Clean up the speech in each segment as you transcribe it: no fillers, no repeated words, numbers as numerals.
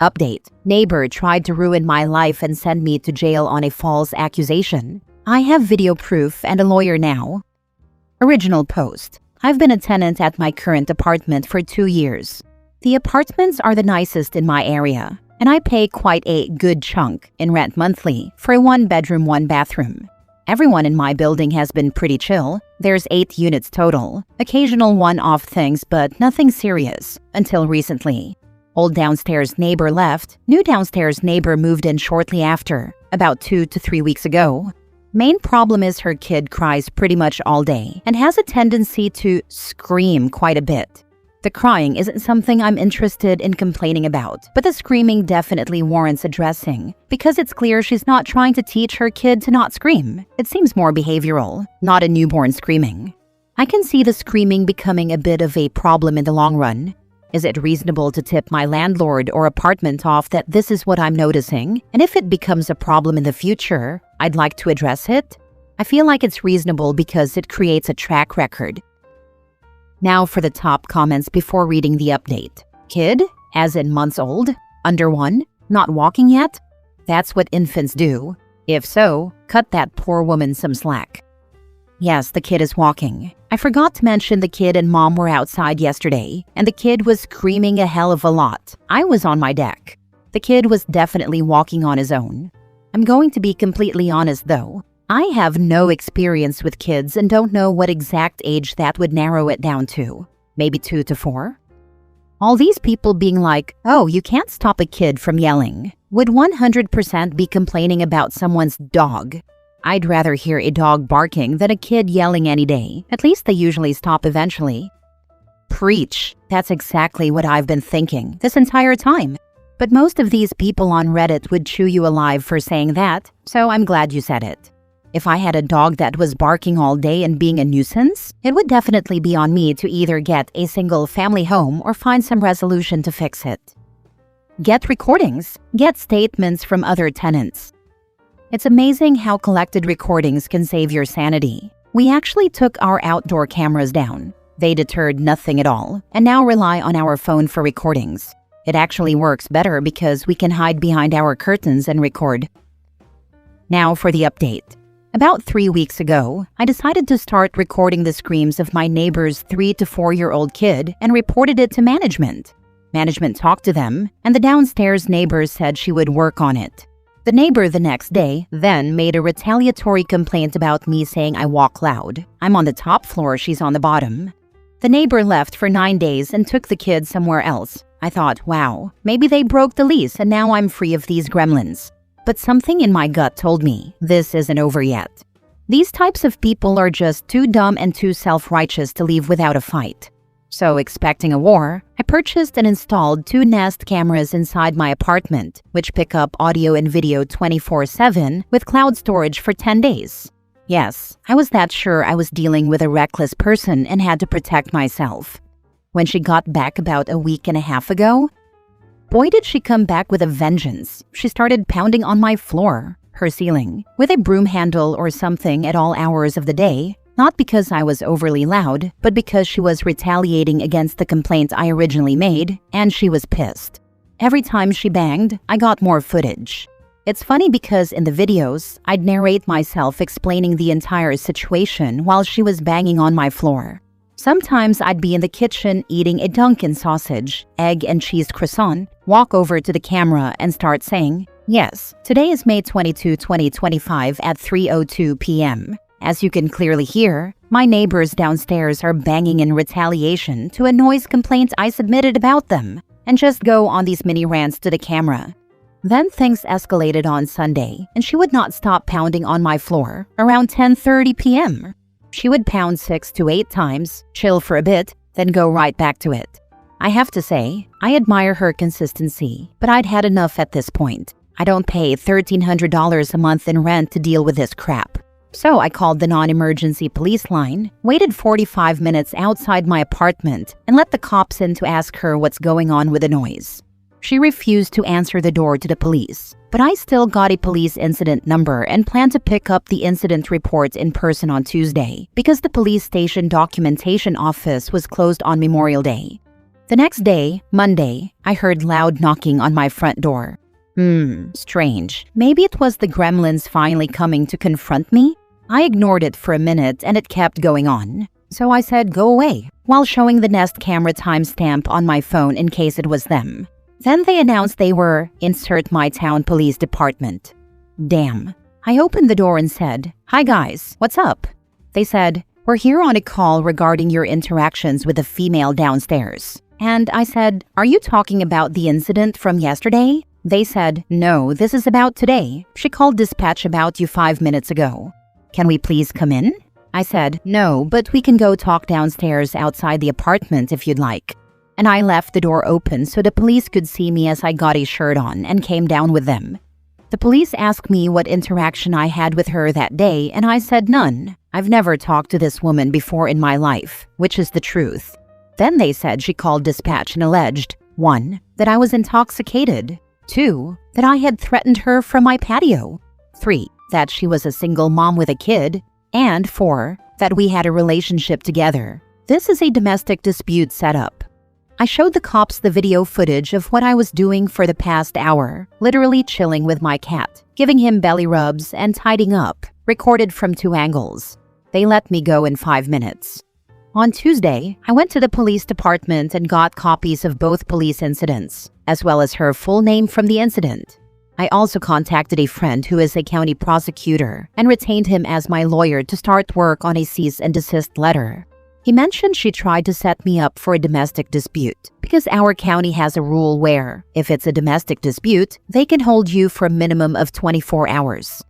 Update: neighbor tried to ruin my life and send me to jail on a false accusation. I have video proof and a lawyer now. Original post: I've been a tenant at my current apartment for 2 years. The apartments are the nicest in my area, and I pay quite a good chunk in rent monthly for a 1-bedroom, 1-bathroom. Everyone in my building has been pretty chill. There's 8 units total, occasional one-off things but nothing serious, until recently. Old downstairs neighbor left, new downstairs neighbor moved in shortly after, about 2 to 3 weeks ago. Main problem is her kid cries pretty much all day and has a tendency to scream quite a bit. The crying isn't something I'm interested in complaining about, but the screaming definitely warrants addressing because it's clear she's not trying to teach her kid to not scream. It seems more behavioral, not a newborn screaming. I can see the screaming becoming a bit of a problem in the long run. Is it reasonable to tip my landlord or apartment off that this is what I'm noticing? And if it becomes a problem in the future, I'd like to address it? I feel like it's reasonable because it creates a track record. Now for the top comments before reading the update. Kid, as in months old, under 1, not walking yet? That's what infants do. If so, cut that poor woman some slack. Yes, the kid is walking. I forgot to mention the kid and mom were outside yesterday, and the kid was screaming a hell of a lot. I was on my deck. The kid was definitely walking on his own. I'm going to be completely honest though. I have no experience with kids and don't know what exact age that would narrow it down to. Maybe 2 to 4? All these people being like, oh, you can't stop a kid from yelling, would 100% be complaining about someone's dog. I'd rather hear a dog barking than a kid yelling any day. At least they usually stop eventually. Preach. That's exactly what I've been thinking this entire time. But most of these people on Reddit would chew you alive for saying that, so I'm glad you said it. If I had a dog that was barking all day and being a nuisance, it would definitely be on me to either get a single family home or find some resolution to fix it. Get recordings. Get statements from other tenants. It's amazing how collected recordings can save your sanity. We actually took our outdoor cameras down. They deterred nothing at all, and now rely on our phone for recordings. It actually works better because we can hide behind our curtains and record. Now for the update. About 3 weeks ago, I decided to start recording the screams of my neighbor's 3 to 4-year-old kid and reported it to management. Management talked to them, and the downstairs neighbor said she would work on it. The neighbor the next day then made a retaliatory complaint about me saying I walk loud. I'm on the top floor, she's on the bottom. The neighbor left for 9 days and took the kid somewhere else. I thought, wow, maybe they broke the lease and now I'm free of these gremlins. But something in my gut told me this isn't over yet. These types of people are just too dumb and too self-righteous to leave without a fight. So, expecting a war, I purchased and installed 2 Nest cameras inside my apartment, which pick up audio and video 24/7 with cloud storage for 10 days. Yes, I was that sure I was dealing with a reckless person and had to protect myself. When she got back about a week and a half ago, boy did she come back with a vengeance. She started pounding on my floor, her ceiling, with a broom handle or something at all hours of the day. Not because I was overly loud, but because she was retaliating against the complaint I originally made, and she was pissed. Every time she banged, I got more footage. It's funny because in the videos, I'd narrate myself explaining the entire situation while she was banging on my floor. Sometimes I'd be in the kitchen eating a Dunkin' sausage, egg and cheese croissant, walk over to the camera and start saying, yes, today is May 22, 2025 at 3:02 p.m. As you can clearly hear, my neighbors downstairs are banging in retaliation to a noise complaint I submitted about them, and just go on these mini rants to the camera. Then things escalated on Sunday, and she would not stop pounding on my floor around 10:30 p.m. She would pound 6 to 8 times, chill for a bit, then go right back to it. I have to say, I admire her consistency, but I'd had enough at this point. I don't pay $1,300 a month in rent to deal with this crap. So I called the non-emergency police line, waited 45 minutes outside my apartment, and let the cops in to ask her what's going on with the noise. She refused to answer the door to the police, but I still got a police incident number and plan to pick up the incident report in person on Tuesday because the police station documentation office was closed on Memorial Day. The next day, Monday, I heard loud knocking on my front door. Strange. Maybe it was the gremlins finally coming to confront me? I ignored it for a minute and it kept going on. So I said, "Go away," while showing the Nest camera timestamp on my phone in case it was them. Then they announced they were insert my town police department. Damn. I opened the door and said, "Hi guys, what's up?" They said, "We're here on a call regarding your interactions with the female downstairs." And I said, "Are you talking about the incident from yesterday?" They said, "No, this is about today. She called dispatch about you 5 minutes ago. Can we please come in?" I said, "No, but we can go talk downstairs outside the apartment if you'd like." And I left the door open so the police could see me as I got a shirt on and came down with them. The police asked me what interaction I had with her that day, and I said none. I've never talked to this woman before in my life, which is the truth. Then they said she called dispatch and alleged 1. That I was intoxicated, 2. That I had threatened her from my patio, 3. That she was a single mom with a kid, and 4. That we had a relationship together. This is a domestic dispute setup. I showed the cops the video footage of what I was doing for the past hour, literally chilling with my cat, giving him belly rubs and tidying up, recorded from 2 angles. They let me go in 5 minutes. On Tuesday, I went to the police department and got copies of both police incidents, as well as her full name from the incident. I also contacted a friend who is a county prosecutor and retained him as my lawyer to start work on a cease and desist letter. He mentioned she tried to set me up for a domestic dispute because our county has a rule where, if it's a domestic dispute, they can hold you for a minimum of 24 hours.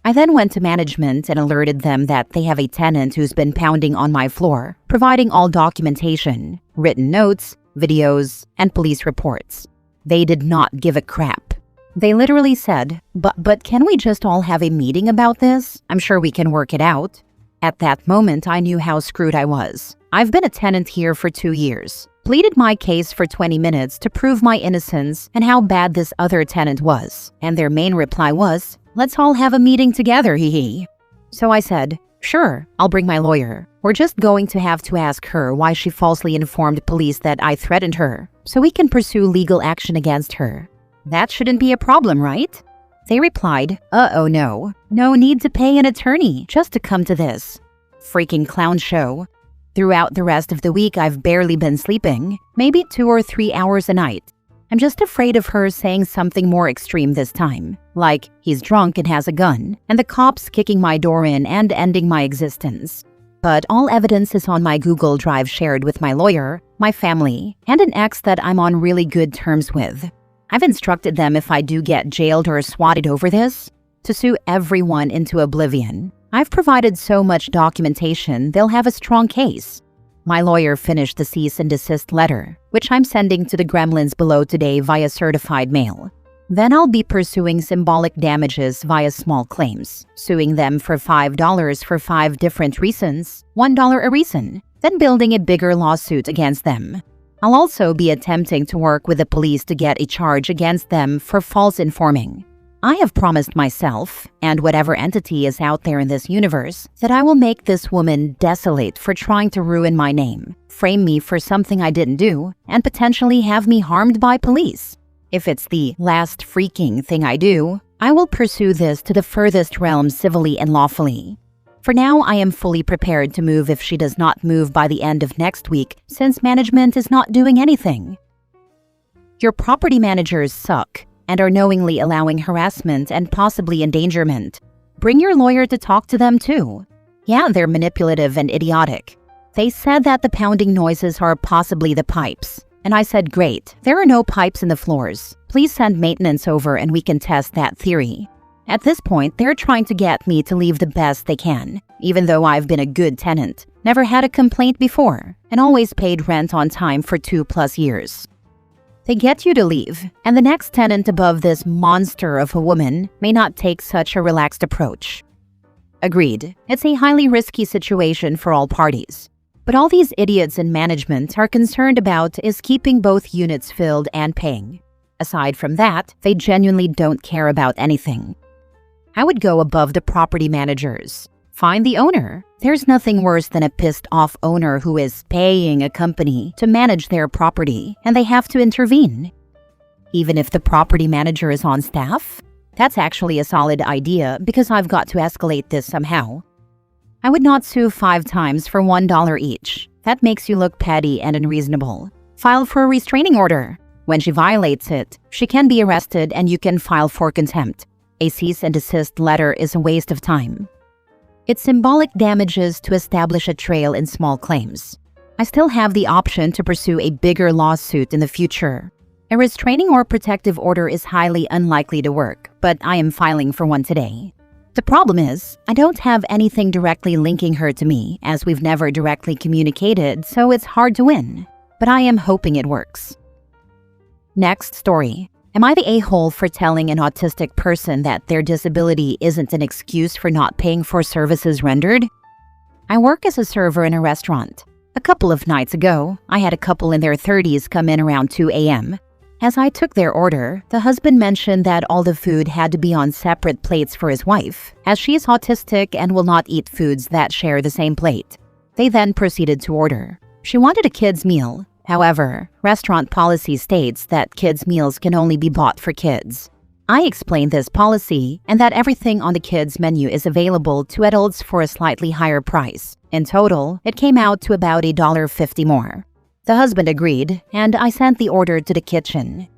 I then went to management and alerted them that they have a tenant who's been pounding on my floor, providing all documentation, written notes, videos, and police reports. They did not give a crap. They literally said, but can we just all have a meeting about this? I'm sure we can work it out." At that moment, I knew how screwed I was. I've been a tenant here for 2 years, pleaded my case for 20 minutes to prove my innocence and how bad this other tenant was. And their main reply was, "Let's all have a meeting together, hee." So I said, "Sure, I'll bring my lawyer. We're just going to have to ask her why she falsely informed police that I threatened her, so we can pursue legal action against her. That shouldn't be a problem, right?" They replied, "Oh no. No need to pay an attorney just to come to this. Freaking clown show." Throughout the rest of the week, I've barely been sleeping, maybe 2 or 3 hours a night. I'm just afraid of her saying something more extreme this time, like he's drunk and has a gun, and the cops kicking my door in and ending my existence. But all evidence is on my Google Drive shared with my lawyer, my family, and an ex that I'm on really good terms with. I've instructed them if I do get jailed or swatted over this, to sue everyone into oblivion. I've provided so much documentation, they'll have a strong case. My lawyer finished the cease and desist letter, which I'm sending to the gremlins below today via certified mail. Then I'll be pursuing symbolic damages via small claims, suing them for $5 for 5 different reasons, $1 a reason, then building a bigger lawsuit against them. I'll also be attempting to work with the police to get a charge against them for false informing. I have promised myself, and whatever entity is out there in this universe, that I will make this woman desolate for trying to ruin my name, frame me for something I didn't do, and potentially have me harmed by police. If it's the last freaking thing I do, I will pursue this to the furthest realm civilly and lawfully. For now, I am fully prepared to move if she does not move by the end of next week, since management is not doing anything. Your property managers suck and are knowingly allowing harassment and possibly endangerment. Bring your lawyer to talk to them too. Yeah, they're manipulative and idiotic. They said that the pounding noises are possibly the pipes. And I said, great, there are no pipes in the floors. Please send maintenance over and we can test that theory. At this point, they're trying to get me to leave the best they can, even though I've been a good tenant, never had a complaint before, and always paid rent on time for 2+ years. They get you to leave, and the next tenant above this monster of a woman may not take such a relaxed approach. Agreed, it's a highly risky situation for all parties. But all these idiots in management are concerned about is keeping both units filled and paying. Aside from that, they genuinely don't care about anything. I would go above the property managers. Find the owner. There's nothing worse than a pissed-off owner who is paying a company to manage their property, and they have to intervene. Even if the property manager is on staff? That's actually a solid idea because I've got to escalate this somehow. I would not sue 5 times for $1 each. That makes you look petty and unreasonable. File for a restraining order. When she violates it, she can be arrested and you can file for contempt. A cease and desist letter is a waste of time. It's symbolic damages to establish a trail in small claims. I still have the option to pursue a bigger lawsuit in the future. A restraining or protective order is highly unlikely to work, but I am filing for one today. The problem is, I don't have anything directly linking her to me, as we've never directly communicated, so it's hard to win. But I am hoping it works. Next story. Am I the a-hole for telling an autistic person that their disability isn't an excuse for not paying for services rendered? I work as a server in a restaurant. A couple of nights ago, I had a couple in their 30s come in around 2 a.m. As I took their order, the husband mentioned that all the food had to be on separate plates for his wife, as she is autistic and will not eat foods that share the same plate. They then proceeded to order. She wanted a kid's meal. However, restaurant policy states that kids' meals can only be bought for kids. I explained this policy and that everything on the kids' menu is available to adults for a slightly higher price. In total, it came out to about $1.50 more. The husband agreed, and I sent the order to the kitchen.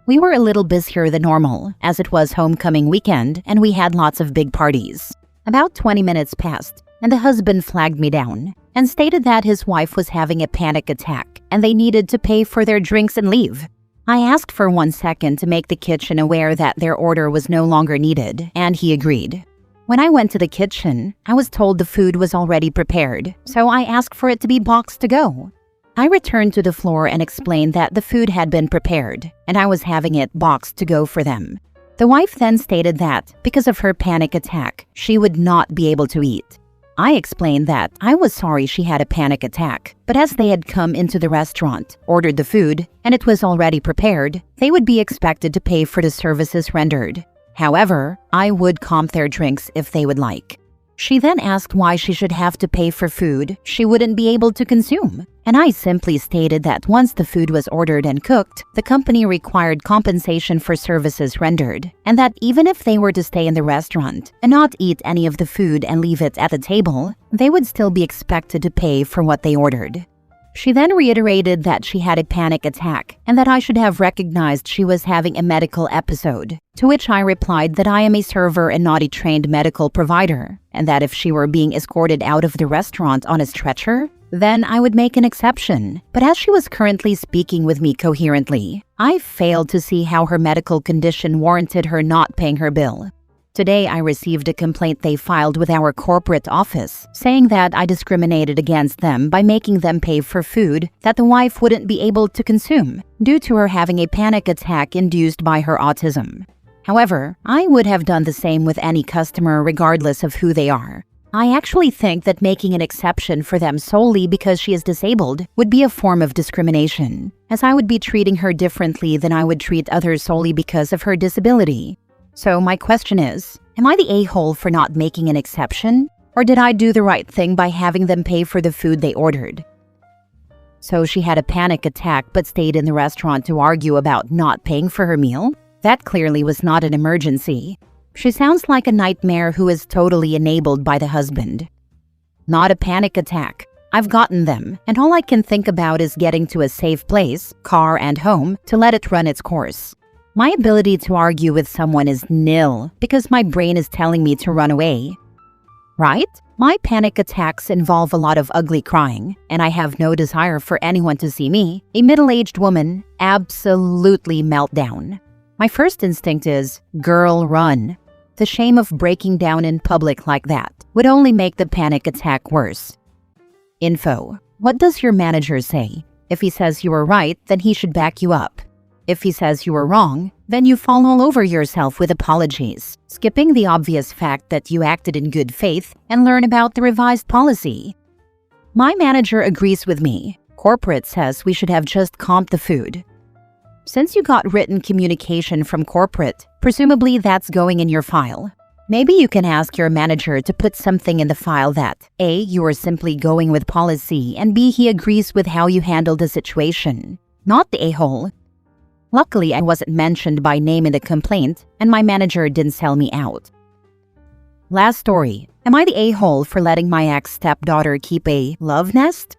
We were a little busier than normal, as it was homecoming weekend and we had lots of big parties. About 20 minutes passed, and the husband flagged me down and stated that his wife was having a panic attack and they needed to pay for their drinks and leave. I asked for 1 second to make the kitchen aware that their order was no longer needed, and he agreed. When I went to the kitchen, I was told the food was already prepared, so I asked for it to be boxed to go. I returned to the floor and explained that the food had been prepared, and I was having it boxed to go for them. The wife then stated that, because of her panic attack, she would not be able to eat. I explained that I was sorry she had a panic attack, but as they had come into the restaurant, ordered the food, and it was already prepared, they would be expected to pay for the services rendered. However, I would comp their drinks if they would like. She then asked why she should have to pay for food she wouldn't be able to consume, and I simply stated that once the food was ordered and cooked, the company required compensation for services rendered, and that even if they were to stay in the restaurant and not eat any of the food and leave it at the table, they would still be expected to pay for what they ordered. She then reiterated that she had a panic attack and that I should have recognized she was having a medical episode, to which I replied that I am a server and not a trained medical provider, and that if she were being escorted out of the restaurant on a stretcher, then I would make an exception. But as she was currently speaking with me coherently, I failed to see how her medical condition warranted her not paying her bill. Today, I received a complaint they filed with our corporate office, saying that I discriminated against them by making them pay for food that the wife wouldn't be able to consume due to her having a panic attack induced by her autism. However, I would have done the same with any customer regardless of who they are. I actually think that making an exception for them solely because she is disabled would be a form of discrimination, as I would be treating her differently than I would treat others solely because of her disability. So my question is, am I the a-hole for not making an exception? Or did I do the right thing by having them pay for the food they ordered? So she had a panic attack but stayed in the restaurant to argue about not paying for her meal? That clearly was not an emergency. She sounds like a nightmare who is totally enabled by the husband. Not a panic attack. I've gotten them, and all I can think about is getting to a safe place, car and home, to let it run its course. My ability to argue with someone is nil because my brain is telling me to run away. Right? My panic attacks involve a lot of ugly crying, and I have no desire for anyone to see me, a middle-aged woman, absolutely meltdown. My first instinct is, girl, run. The shame of breaking down in public like that would only make the panic attack worse. Info. What does your manager say? If he says you were right, then he should back you up. If he says you were wrong, then you fall all over yourself with apologies, skipping the obvious fact that you acted in good faith and learn about the revised policy. My manager agrees with me. Corporate says we should have just comped the food. Since you got written communication from corporate, presumably that's going in your file. Maybe you can ask your manager to put something in the file that A. You are simply going with policy, and B. He agrees with how you handle the situation, not the a-hole. Luckily, I wasn't mentioned by name in the complaint, and my manager didn't sell me out. Last story. Am I the a-hole for letting my ex-stepdaughter keep a love nest?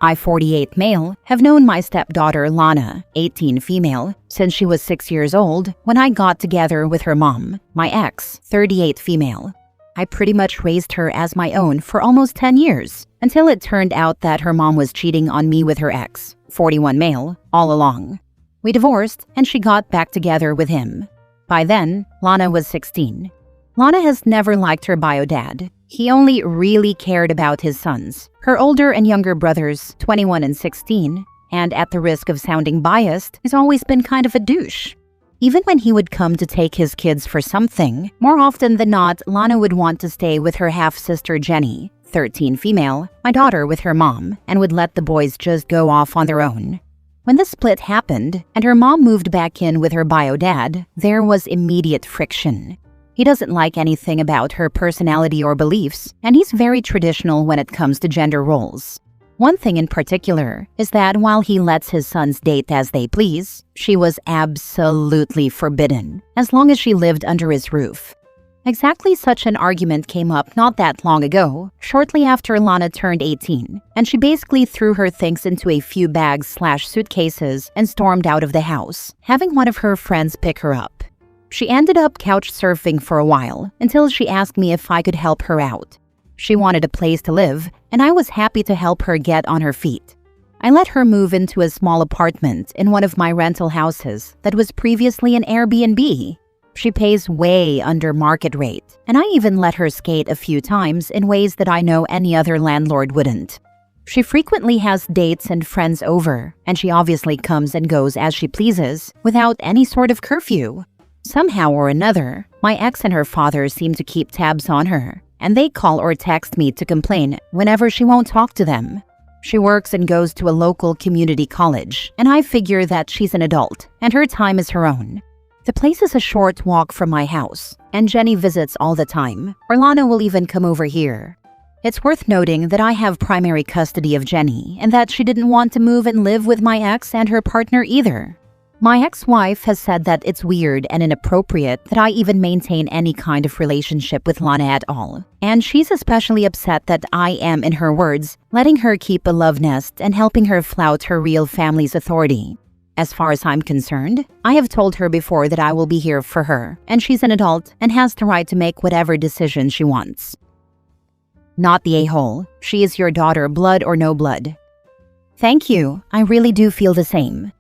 I, 48 male, have known my stepdaughter Lana, 18 female, since she was 6 years old when I got together with her mom, my ex, 38 female. I pretty much raised her as my own for almost 10 years, until it turned out that her mom was cheating on me with her ex, 41 male, all along. We divorced and she got back together with him. By then, Lana was 16. Lana has never liked her bio dad. He only really cared about his sons, her older and younger brothers, 21 and 16, and at the risk of sounding biased, has always been kind of a douche. Even when he would come to take his kids for something, more often than not, Lana would want to stay with her half-sister Jenny, 13 female, my daughter with her mom, and would let the boys just go off on their own. When the split happened, and her mom moved back in with her bio dad, there was immediate friction. He doesn't like anything about her personality or beliefs, and he's very traditional when it comes to gender roles. One thing in particular is that while he lets his sons date as they please, she was absolutely forbidden, as long as she lived under his roof. Exactly such an argument came up not that long ago, shortly after Lana turned 18, and she basically threw her things into a few bags/suitcases and stormed out of the house, having one of her friends pick her up. She ended up couch surfing for a while, until she asked me if I could help her out. She wanted a place to live, and I was happy to help her get on her feet. I let her move into a small apartment in one of my rental houses that was previously an Airbnb. She pays way under market rate, and I even let her skate a few times in ways that I know any other landlord wouldn't. She frequently has dates and friends over, and she obviously comes and goes as she pleases, without any sort of curfew. Somehow or another, my ex and her father seem to keep tabs on her, and they call or text me to complain whenever she won't talk to them. She works and goes to a local community college, and I figure that she's an adult, and her time is her own. The place is a short walk from my house, and Jenny visits all the time, or Lana will even come over here. It's worth noting that I have primary custody of Jenny, and that she didn't want to move and live with my ex and her partner either. My ex-wife has said that it's weird and inappropriate that I even maintain any kind of relationship with Lana at all. And she's especially upset that I am, in her words, letting her keep a love nest and helping her flout her real family's authority. As far as I'm concerned, I have told her before that I will be here for her, and she's an adult and has the right to make whatever decision she wants. Not the a-hole. She is your daughter, blood or no blood. Thank you. I really do feel the same.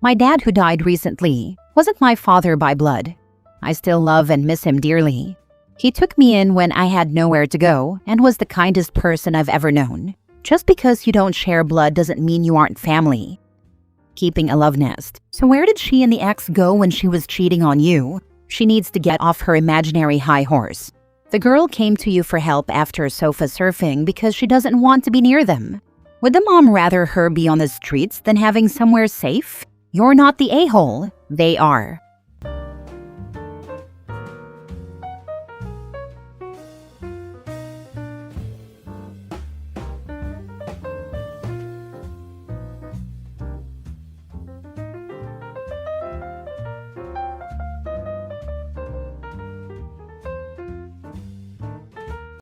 My dad, who died recently, wasn't my father by blood. I still love and miss him dearly. He took me in when I had nowhere to go and was the kindest person I've ever known. Just because you don't share blood doesn't mean you aren't family. Keeping a love nest. So where did she and the ex go when she was cheating on you? She needs to get off her imaginary high horse. The girl came to you for help after sofa surfing because she doesn't want to be near them. Would the mom rather her be on the streets than having somewhere safe? You're not the a-hole. They are.